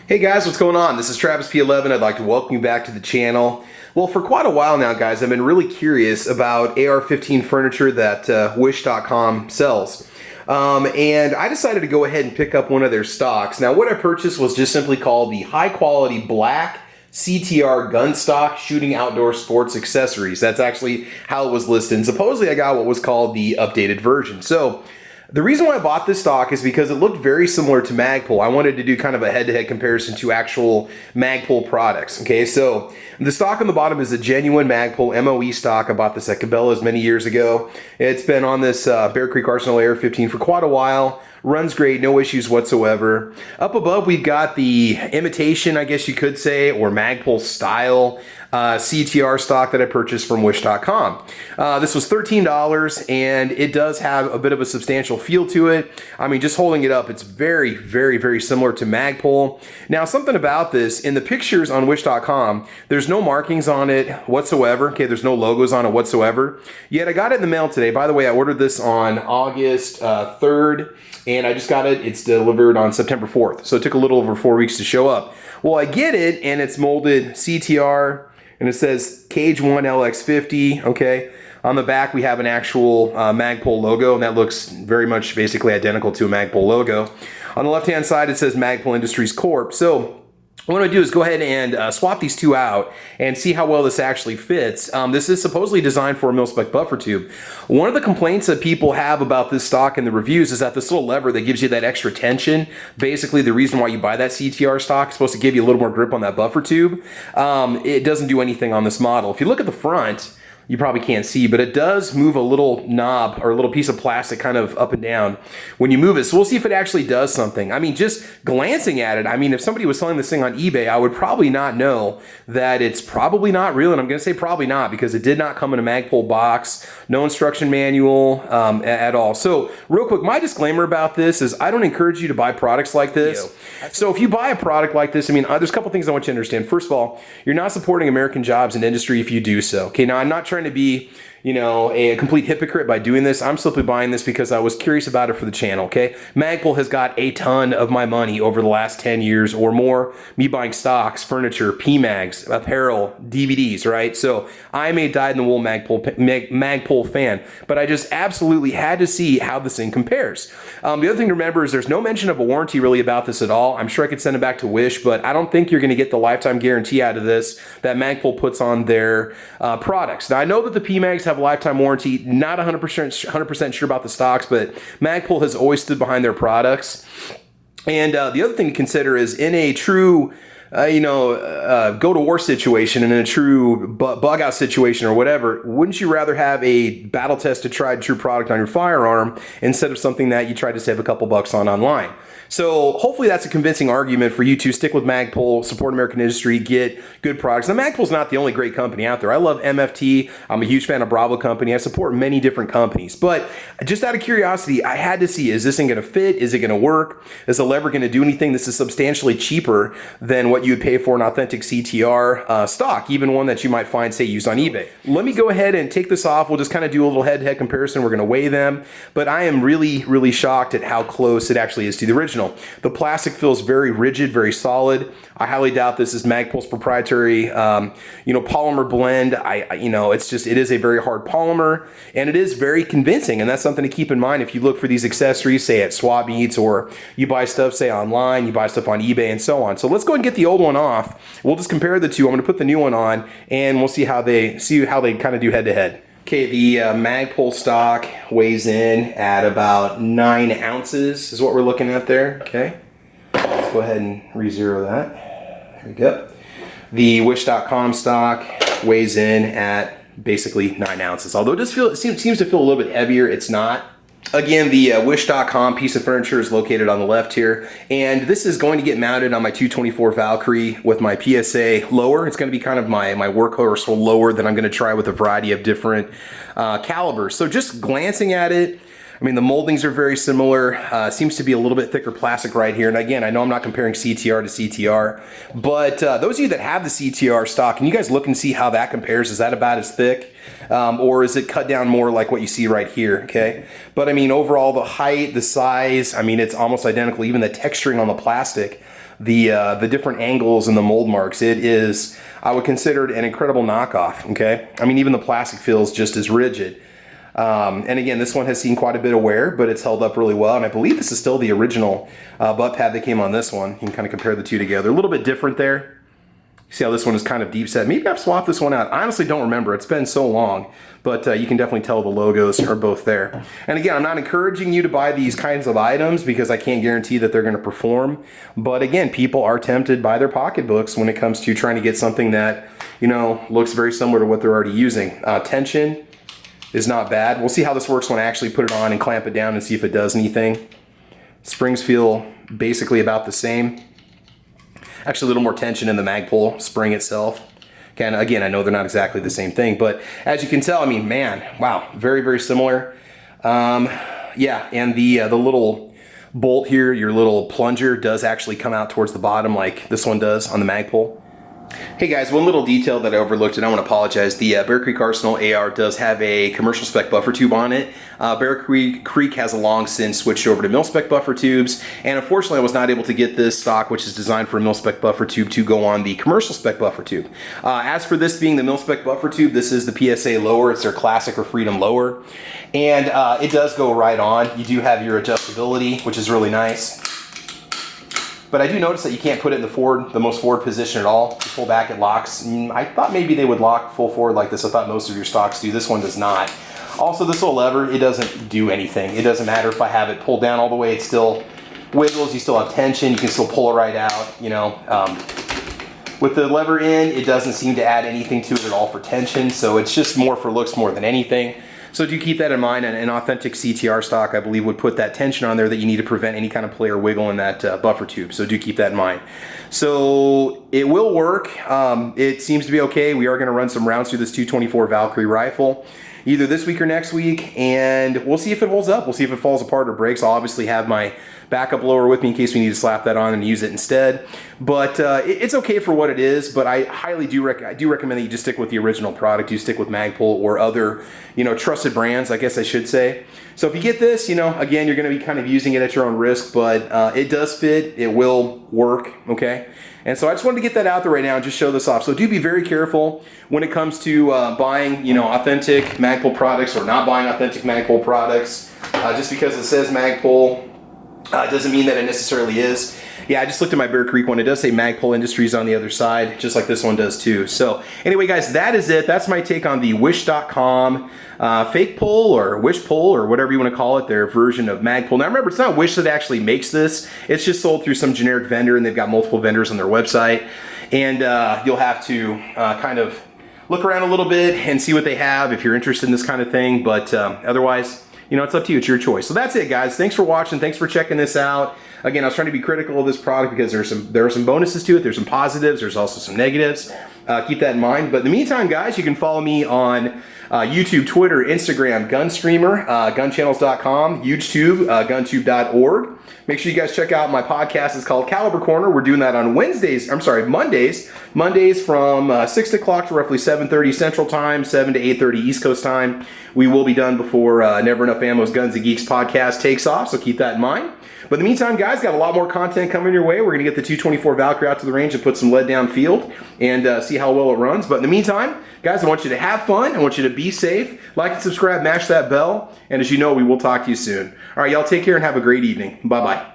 Hey guys, what's going on? This is Travis P11. I'd like to welcome you back to the channel. Well, for quite a while now, guys, I've been really curious about AR-15 furniture that Wish.com sells. And I decided to go ahead and pick up one of their stocks. Now, what I purchased was just simply called the high quality black CTR gun stock shooting outdoor sports accessories. That's actually how it was listed. And supposedly I got what was called the updated version. So the reason why I bought this stock is because it looked very similar to Magpul. I wanted to do kind of a head-to-head comparison to actual Magpul products. Okay, so the stock on the bottom is a genuine Magpul MOE stock. I bought this at Cabela's many years ago. It's been on this Bear Creek Arsenal AR-15 for quite a while. Runs great, no issues whatsoever. Up above, we've got the imitation, I guess you could say, or Magpul style CTR stock that I purchased from Wish.com. This was $13, and it does have a bit of a substantial feel to it. I mean, just holding it up, it's very, very, very similar to Magpul. Now, something about this, in the pictures on Wish.com, there's no markings on it whatsoever. Okay, there's no logos on it whatsoever. Yet I got it in the mail today. By the way, I ordered this on August 3rd. And I just got it. It's delivered on September 4th. So it took a little over 4 weeks to show up. Well, I get it, and it's molded CTR, and it says Cage 1 LX50, okay? On the back, we have an actual Magpul logo, and that looks very much basically identical to a Magpul logo. On the left-hand side, it says Magpul Industries Corp. So what I'm going to do is go ahead and swap these two out and see how well this actually fits. This is supposedly designed for a mil-spec buffer tube. One of the complaints that people have about this stock in the reviews is that this little lever that gives you that extra tension, basically the reason why you buy that CTR stock, is supposed to give you a little more grip on that buffer tube. It doesn't do anything on this model. If you look at the front, you probably can't see, but it does move a little knob or a little piece of plastic kind of up and down when you move it. So we'll see if it actually does something. I mean, just glancing at it, I mean, if somebody was selling this thing on eBay, I would probably not know that it's probably not real. And I'm going to say probably not because it did not come in a Magpul box, no instruction manual at all. So real quick, my disclaimer about this is I don't encourage you to buy products like this. So if you buy a product like this, I mean, there's a couple things I want you to understand. First of all, you're not supporting American jobs and industry if you do so. Okay, now I'm not trying to be, you know, a complete hypocrite by doing this. I'm simply buying this because I was curious about it for the channel, okay? Magpul has got a ton of my money over the last 10 years or more, me buying stocks, furniture, PMags, apparel, DVDs, right? So I'm a dyed-in-the-wool Magpul fan, but I just absolutely had to see how this thing compares. The other thing to remember is there's no mention of a warranty really about this at all. I'm sure I could send it back to Wish, but I don't think you're going to get the lifetime guarantee out of this that Magpul puts on their products. Now, I know that the PMags have a lifetime warranty. Not 100% sure about the stocks, but Magpul has always stood behind their products. And the other thing to consider is in a true go-to-war situation and in a true bug-out situation or whatever, wouldn't you rather have a battle-tested, tried-true product on your firearm instead of something that you tried to save a couple bucks on online? So hopefully that's a convincing argument for you to stick with Magpul, support American industry, get good products. Now, Magpul's not the only great company out there. I love MFT. I'm a huge fan of Bravo Company. I support many different companies. But just out of curiosity, I had to see, is this thing going to fit? Is it going to work? Is the lever going to do anything? This is substantially cheaper than what you would pay for an authentic CTR stock, even one that you might find, say, used on eBay. Let me go ahead and take this off. We'll just kind of do a little head-to-head comparison. We're going to weigh them. But I am really, really shocked at how close it actually is to the original. The plastic feels very rigid, very solid. I highly doubt this is Magpul's proprietary, polymer blend. It is a very hard polymer, and it is very convincing, and that's something to keep in mind if you look for these accessories, say at swap meets, or you buy stuff, say online, you buy stuff on eBay, and so on. So let's go ahead and get the old one off. We'll just compare the two. I'm going to put the new one on, and we'll see how they kind of do head to head. Okay, the Magpul stock weighs in at about 9 ounces is what we're looking at there, okay? Let's go ahead and re-zero that. There we go. The Wish.com stock weighs in at basically 9 ounces. Although it seems to feel a little bit heavier, it's not. Again, the Wish.com piece of furniture is located on the left here, and this is going to get mounted on my 224 Valkyrie with my PSA lower. It's going to be kind of my workhorse lower that I'm going to try with a variety of different calibers. So just glancing at it, I mean, the moldings are very similar. Seems to be a little bit thicker plastic right here. And again, I know I'm not comparing CTR to CTR, but those of you that have the CTR stock, can you guys look and see how that compares? Is that about as thick? Or is it cut down more like what you see right here, okay? But I mean, overall, the height, the size, I mean, it's almost identical. Even the texturing on the plastic the different angles and the mold marks. It is, I would consider it an incredible knockoff, okay? I mean, even the plastic feels just as rigid. And again, this one has seen quite a bit of wear, but it's held up really well. And I believe this is still the original butt pad that came on this one. You can kind of compare the two together. A little bit different there. See how this one is kind of deep set. Maybe I've swapped this one out. I honestly don't remember. It's been so long, but you can definitely tell the logos are both there. And again, I'm not encouraging you to buy these kinds of items because I can't guarantee that they're going to perform. But again, people are tempted by their pocketbooks when it comes to trying to get something that, you know, looks very similar to what they're already using. Tension is not bad. We'll see how this works when I actually put it on and clamp it down and see if it does anything. Springs feel basically about the same. Actually, a little more tension in the Magpul spring itself. And again, I know they're not exactly the same thing, but as you can tell, I mean, man, wow, very, very similar. Yeah, and the little bolt here, your little plunger, does actually come out towards the bottom like this one does on the Magpul. Hey guys, one little detail that I overlooked, and I want to apologize. The Bear Creek Arsenal AR does have a commercial spec buffer tube on it. Bear Creek has long since switched over to mil spec buffer tubes, and unfortunately I was not able to get this stock, which is designed for a mil spec buffer tube, to go on the commercial spec buffer tube. As for this being the mil spec buffer tube, this is the PSA lower. It's their Classic or Freedom lower, and it does go right on. You do have your adjustability, which is really nice. But I do notice that you can't put it in the most forward position at all. You pull back, it locks. I thought maybe they would lock full forward like this. I thought most of your stocks do. This one does not. Also, this little lever, it doesn't do anything. It doesn't matter if I have it pulled down all the way. It still wiggles. You still have tension. You can still pull it right out. You know, with the lever in, it doesn't seem to add anything to it at all for tension. So it's just more for looks more than anything. So do keep that in mind. An authentic CTR stock, I believe, would put that tension on there that you need to prevent any kind of play or wiggle in that buffer tube. So do keep that in mind. So it will work. It seems to be okay. We are going to run some rounds through this 224 Valkyrie rifle either this week or next week, and we'll see if it holds up. We'll see if it falls apart or breaks. I'll obviously have my backup blower with me in case we need to slap that on and use it instead. But it's okay for what it is, but I highly do recommend that you just stick with the original product. You stick with Magpul or other, you know, trusted brands, I guess I should say. So if you get this, you know, again, you're going to be kind of using it at your own risk, but it does fit. It will work, okay? And so I just wanted to get that out there right now and just show this off. So do be very careful when it comes to buying, you know, authentic Magpul products or not buying authentic Magpul products. Just because it says Magpul doesn't mean that it necessarily is. Yeah, I just looked at my Bear Creek one. It does say Magpul Industries on the other side, just like this one does too. So anyway, guys, that is it. That's my take on the Wish.com fake pull or Wish pull or whatever you want to call it, their version of Magpul. Now remember, it's not Wish that actually makes this. It's just sold through some generic vendor, and they've got multiple vendors on their website. And you'll have to kind of look around a little bit and see what they have if you're interested in this kind of thing. But otherwise, you know, it's up to you. It's your choice. So that's it, guys. Thanks for watching. Thanks for checking this out. Again, I was trying to be critical of this product because there are some bonuses to it. There's some positives. There's also some negatives. Keep that in mind. But in the meantime, guys, you can follow me on YouTube, Twitter, Instagram, Gunstreamer, gunchannels.com, UGEtube, guntube.org. Make sure you guys check out my podcast. It's called Caliber Corner. We're doing that on Mondays. Mondays from 6 o'clock to roughly 7:30 Central Time, 7 to 8:30 East Coast Time. We will be done before Never Enough Ammo's Guns and Geeks podcast takes off, so keep that in mind. But in the meantime, guys, got a lot more content coming your way. We're going to get the 224 Valkyrie out to the range and put some lead down field and see how well it runs. But in the meantime, guys, I want you to have fun. I want you to be safe. Like and subscribe, mash that bell. And as you know, we will talk to you soon. All right, y'all take care and have a great evening. Bye-bye.